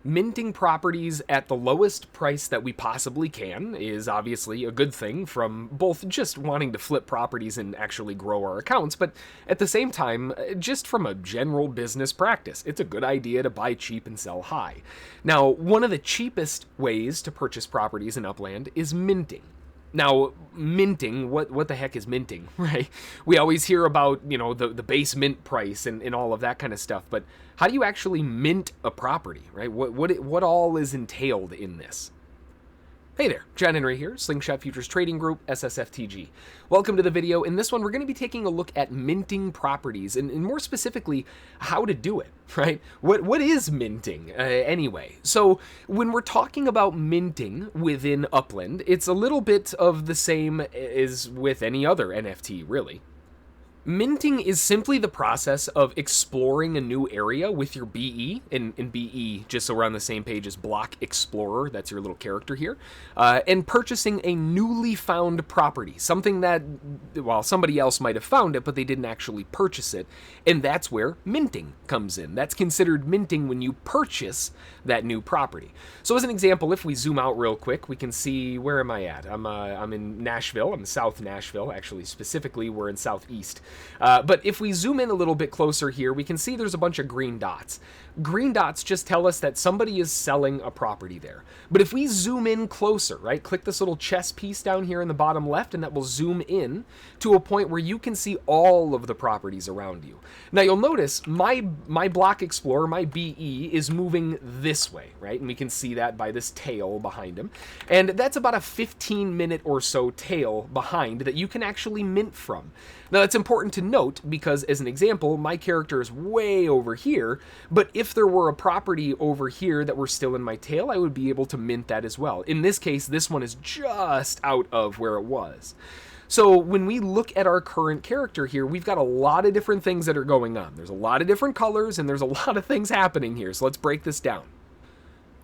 Minting properties at the lowest price that we possibly can is obviously a good thing from both just wanting to flip properties and actually grow our accounts, but at the same time, just from a general business practice, it's a good idea to buy cheap and sell high. Now, one of the cheapest ways to purchase properties in Upland is minting. Now, minting, what the heck is minting, right? We always hear about, the base mint price and all of that kind of stuff, but how do you actually mint a property, right? What all is entailed in this? Hey there, John Henry here, Slingshot Futures Trading Group, SSFTG. Welcome to the video. In this one, we're going to be taking a look at minting properties, and more specifically, how to do it, right? What is minting, anyway? So, when we're talking about minting within Upland, it's a little bit of the same as with any other NFT, really. Minting is simply the process of exploring a new area with your BE, and BE, just so we're on the same page, is Block Explorer, that's your little character here, and purchasing a newly found property, something that, well, somebody else might have found it, but they didn't actually purchase it, and that's where minting comes in. That's considered minting when you purchase that new property. So as an example, if we zoom out real quick, we can see, where am I at? I'm in Nashville, I'm in South Nashville, actually, specifically, we're in Southeast. But if we zoom in a little bit closer here, we can see there's a bunch of green dots. Green dots just tell us that somebody is selling a property there. But if we zoom in closer, right, click this little chess piece down here in the bottom left, and that will zoom in to a point where you can see all of the properties around you. Now you'll notice my Block Explorer, my BE, is moving this way, right? And we can see that by this tail behind him. And that's about a 15-minute or so tail behind that you can actually mint from. Now that's important to note because, as an example, my character is way over here, but if there were a property over here that were still in my tail, I would be able to mint that as well. In this case, this one is just out of where it was. So when we look at our current character here, we've got a lot of different things that are going on. There's a lot of different colors and there's a lot of things happening here. So let's break this down.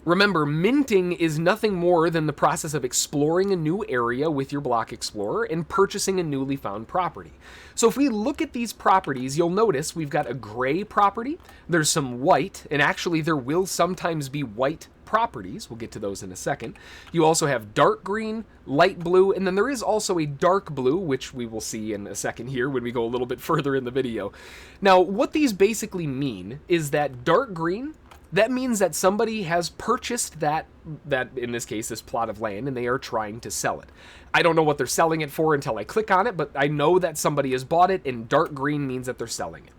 Remember, minting is nothing more than the process of exploring a new area with your Block Explorer and purchasing a newly found property. So if we look at these properties, you'll notice we've got a gray property, there's some white, and actually there will sometimes be white properties. We'll get to those in a second. You also have dark green, light blue, and then there is also a dark blue, which we will see in a second here when we go a little bit further in the video. Now, what these basically mean is that dark green, that means that somebody has purchased that in this case, this plot of land, and they are trying to sell it. I don't know what they're selling it for until I click on it, but I know that somebody has bought it, and dark green means that they're selling it.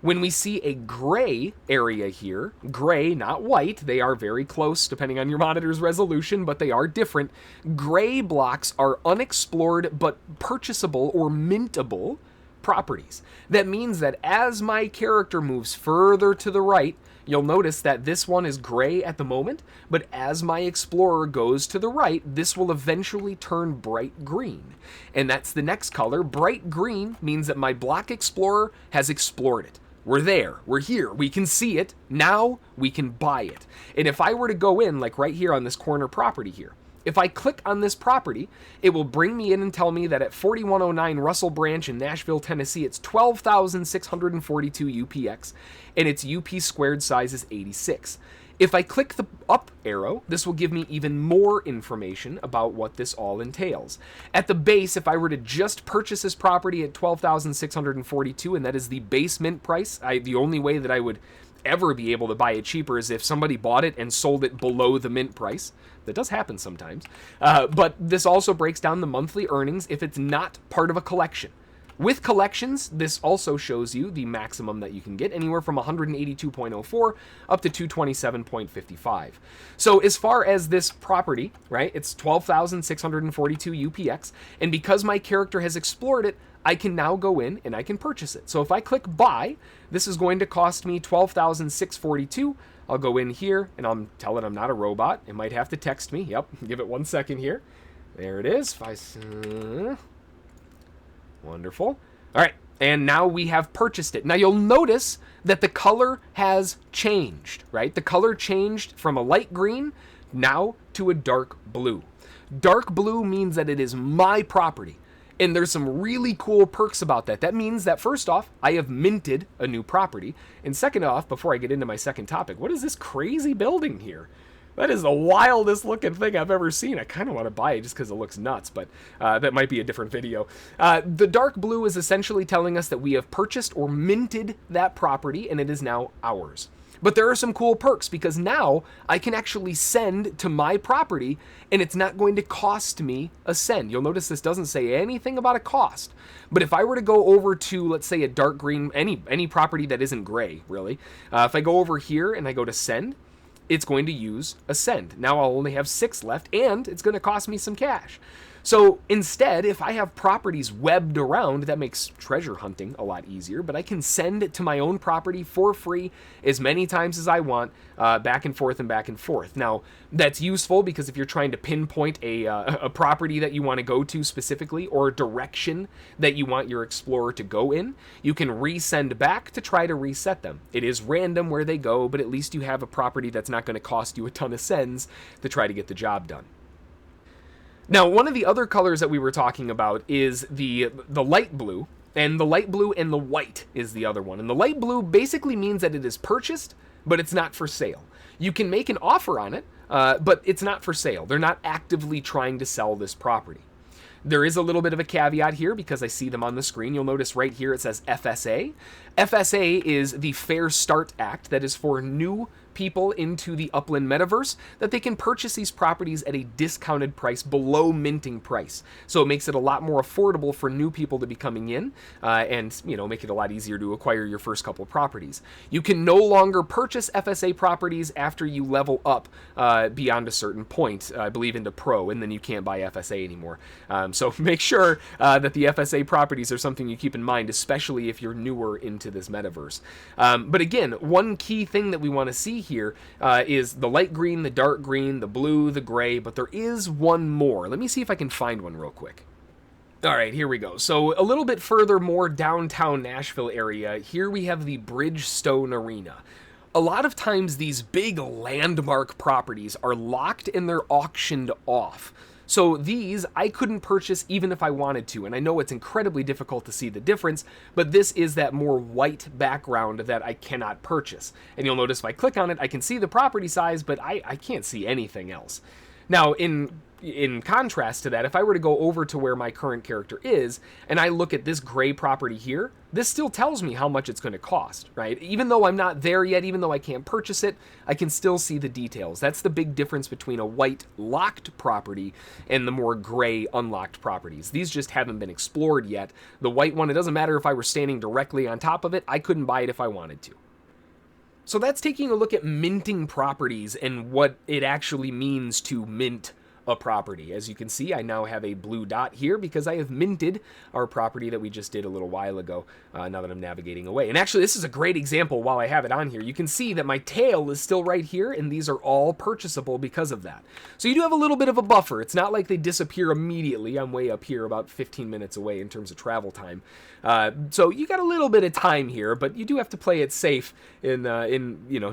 When we see a gray area here, gray, not white, they are very close depending on your monitor's resolution, but they are different. Gray blocks are unexplored but purchasable or mintable properties. That means that as my character moves further to the right, you'll notice that this one is gray at the moment, but as my explorer goes to the right, this will eventually turn bright green. And that's the next color. Bright green means that my Block Explorer has explored it. We're there, we're here, we can see it, now we can buy it. And if I were to go in, like right here on this corner property here, if I click on this property, it will bring me in and tell me that at 4109 Russell Branch in Nashville, Tennessee, it's 12,642 UPX, and its UP squared size is 86. If I click the up arrow, this will give me even more information about what this all entails. At the base, if I were to just purchase this property at 12,642, and that is the base mint price, the only way that I would ever be able to buy it cheaper is if somebody bought it and sold it below the mint price. That does happen sometimes. But this also breaks down the monthly earnings if it's not part of a collection. With collections, this also shows you the maximum that you can get, anywhere from 182.04 up to 227.55. So as far as this property, right, it's 12,642 UPX, and because my character has explored it, I can now go in and I can purchase it. So if I click buy, this is going to cost me 12,642. I'll go in here and I'll tell it I'm not a robot. It might have to text me. Yep, give it 1 second here. There it is. Wonderful. All right, and now we have purchased it. Now you'll notice that the color has changed, right? The color changed from a light green now to a dark blue. Dark blue means that it is my property. And there's some really cool perks about that. That means that first off, I have minted a new property. And second off, before I get into my second topic, what is this crazy building here? That is the wildest looking thing I've ever seen. I kind of want to buy it just because it looks nuts, but that might be a different video. The dark blue is essentially telling us that we have purchased or minted that property and it is now ours. But there are some cool perks because now I can actually send to my property and it's not going to cost me a send. You'll notice this doesn't say anything about a cost. But if I were to go over to, let's say, a dark green, any property that isn't gray, really, if I go over here and I go to send, it's going to use a send. Now I'll only have 6 left, and it's going to cost me some cash. So instead, if I have properties webbed around, that makes treasure hunting a lot easier, but I can send it to my own property for free as many times as I want, back and forth and back and forth. Now, that's useful because if you're trying to pinpoint a property that you want to go to specifically, or a direction that you want your explorer to go in, you can resend back to try to reset them. It is random where they go, but at least you have a property that's not going to cost you a ton of sends to try to get the job done. Now, one of the other colors that we were talking about is the light blue, and the light blue and the white is the other one. And the light blue basically means that it is purchased, but it's not for sale. You can make an offer on it, but it's not for sale. They're not actively trying to sell this property. There is a little bit of a caveat here because I see them on the screen. You'll notice right here it says FSA. FSA is the Fair Start Act that is for new people into the Upland Metaverse, that they can purchase these properties at a discounted price below minting price. So it makes it a lot more affordable for new people to be coming in, and make it a lot easier to acquire your first couple properties. You can no longer purchase FSA properties after you level up beyond a certain point, I believe into Pro, and then you can't buy FSA anymore. So make sure that the FSA properties are something you keep in mind, especially if you're newer into this metaverse. But again, one key thing that we want to see here is the light green, the dark green, the blue, the gray, but there is one more. Let me see if I can find one real quick. All right, here we go. So a little bit further, more downtown Nashville area, here we have the Bridgestone Arena. A lot of times these big landmark properties are locked and they're auctioned off. So these I couldn't purchase even if I wanted to, and I know it's incredibly difficult to see the difference, but this is that more white background that I cannot purchase. And you'll notice if I click on it, I can see the property size, but I can't see anything else. Now, in contrast to that, if I were to go over to where my current character is, and I look at this gray property here, this still tells me how much it's going to cost, right? Even though I'm not there yet, even though I can't purchase it, I can still see the details. That's the big difference between a white locked property and the more gray unlocked properties. These just haven't been explored yet. The white one, it doesn't matter if I were standing directly on top of it, I couldn't buy it if I wanted to. So that's taking a look at minting properties and what it actually means to mint a property. As you can see, I now have a blue dot here because I have minted our property that we just did a little while ago, now that I'm navigating away. And actually, this is a great example while I have it on here. You can see that my tail is still right here, and these are all purchasable because of that. So you do have a little bit of a buffer. It's not like they disappear immediately. I'm way up here, about 15 minutes away in terms of travel time. So you got a little bit of time here, but you do have to play it safe in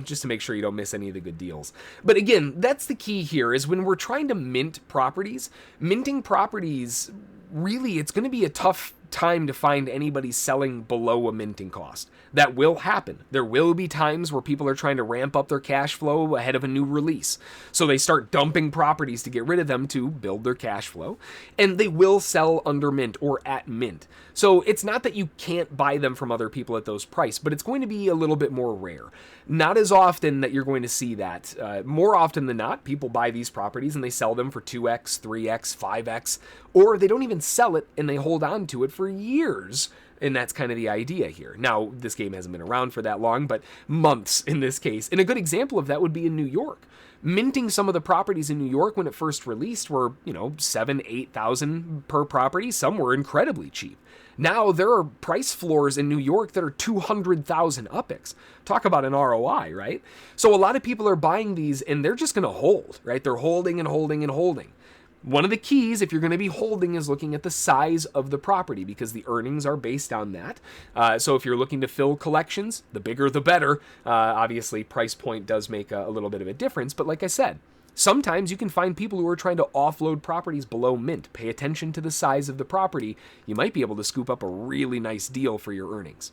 just to make sure you don't miss any of the good deals. But again, that's the key here, is when we're trying to mint properties, minting properties, really, it's going to be a tough time to find anybody selling below a minting cost. That will happen. There will be times where people are trying to ramp up their cash flow ahead of a new release. So they start dumping properties to get rid of them to build their cash flow. And they will sell under mint or at mint. So it's not that you can't buy them from other people at those prices, but it's going to be a little bit more rare. Not as often that you're going to see that. More often than not, people buy these properties and they sell them for 2x, 3x, 5x, or they don't even sell it and they hold on to it for years. And that's kind of the idea here. Now, this game hasn't been around for that long, but months in this case. And a good example of that would be in New York. Minting some of the properties in New York when it first released were, $7,000, $8,000 per property. Some were incredibly cheap. Now there are price floors in New York that are 200,000 UPIX. Talk about an ROI, right? So a lot of people are buying these and they're just going to hold, right? They're holding and holding and holding. One of the keys, if you're going to be holding, is looking at the size of the property because the earnings are based on that. So if you're looking to fill collections, the bigger the better. Obviously, price point does make a little bit of a difference. But like I said, Sometimes you can find people who are trying to offload properties below mint. Pay attention to the size of the property. You might be able to scoop up a really nice deal for your earnings.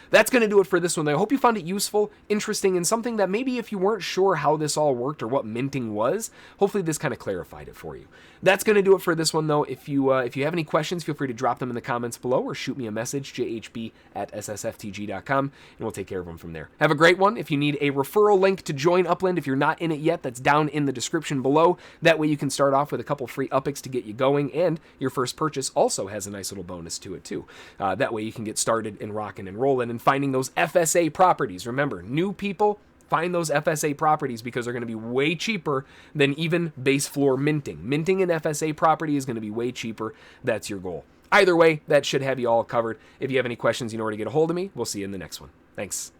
That's going to do it for this one. I hope you found it useful, interesting, and something that maybe if you weren't sure how this all worked or what minting was, hopefully this kind of clarified it for you. That's going to do it for this one, though. If you have any questions, feel free to drop them in the comments below or shoot me a message, jhb@ssftg.com, and we'll take care of them from there. Have a great one. If you need a referral link to join Upland, if you're not in it yet, that's down in the description below. That way you can start off with a couple free UPICs to get you going, and your first purchase also has a nice little bonus to it, too. That way you can get started and rocking and rolling and finding those FSA properties. Remember, new people, find those FSA properties because they're going to be way cheaper than even base floor minting. Minting an FSA property is going to be way cheaper. That's your goal. Either way, that should have you all covered. If you have any questions, you know where to get a hold of me. We'll see you in the next one. Thanks.